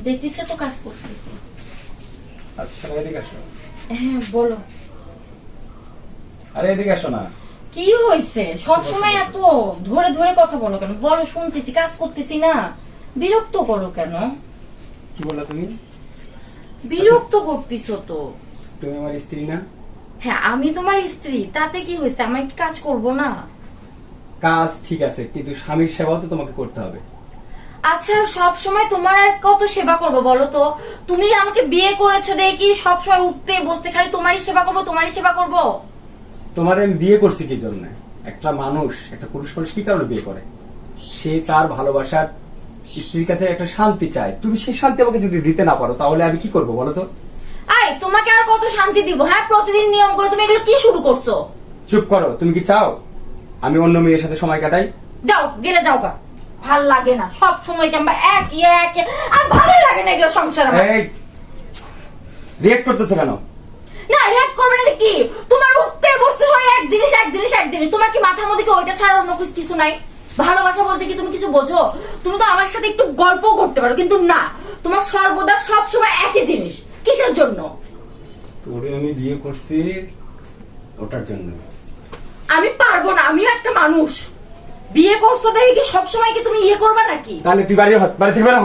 দেখতেছে তো কাজ করতেছি। আচ্ছা এদিকে আসো। হ্যাঁ বলো। আরে এদিকে আসো না। কি হয়েছে? সব সময় এত ধরে ধরে কথা বলো কেন? বলো, শুনতেছি, কাজ করতেছি না। বিরক্ত করো কেন? কি বললা তুমি? বিরক্ত করতেছো তো। তুমি আমার স্ত্রী না? হ্যাঁ আমি তোমার স্ত্রী, তাতে কি হয়েছে? আমি কি কাজ করব না? কাজ ঠিক আছে, কিন্তু স্বামীর সেবাও তো তোমাকে করতে হবে। আচ্ছা সব সময় তোমার আর কত সেবা করবো বলো তো? তুমি আমাকে বিয়ে করেছো দেখি সব সময় উঠতে বসতে খালি তোমারই সেবা করবো, তোমারই সেবা করবো। তোমার আমি বিয়ে করছি কি জন্য? একটা মানুষ, একটা পুরুষ মানুষ কি কারণে বিয়ে করে? সে তার ভালোবাসার স্ত্রীর কাছে একটা শান্তি চায়। তুমি সেই শান্তি আমাকে যদি দিতে না পারো তাহলে আমি কি করবো বলো তো? আই তোমাকে আর কত শান্তি দিব? হ্যাঁ প্রতিদিন নিয়ম করে তুমি এগুলো কি শুরু করছো? চুপ করো। তুমি কি চাও আমি অন্য মেয়ের সাথে সময় কাটাই? যাও, গেলে যাও গা। ভাল লাগে না সব সময় কিংবা এক আর ভালো লাগে না এগুলো সংসার আমার। এই রিয়েক্ট করতেছো কেন? না রিঅ্যাক্ট করবে না কি? তোমার উঠতে বসতে সময় এক জিনিস এক জিনিস এক জিনিস। তোমার কি মাথার মধ্যে কি ওইটা ছাড়া অন্য কিছু নাই? ভালোবাসা বলতে কি তুমি কিছু বোঝো? তুমি তো আমার সাথে একটু গল্প করতে পারো, কিন্তু না, তোমার সর্বদা সব সময় একই জিনিস। কিসের জন্য? তোরে আমি বিয়ে করছি ওটার জন্য। আমি পারবো না, আমিও একটা মানুষ। বিয়ে করছো দেখে কি সবসময় কি তুমি ইয়ে করবা নাকি? তাহলে তুই বাড়ি থেকে বেরো।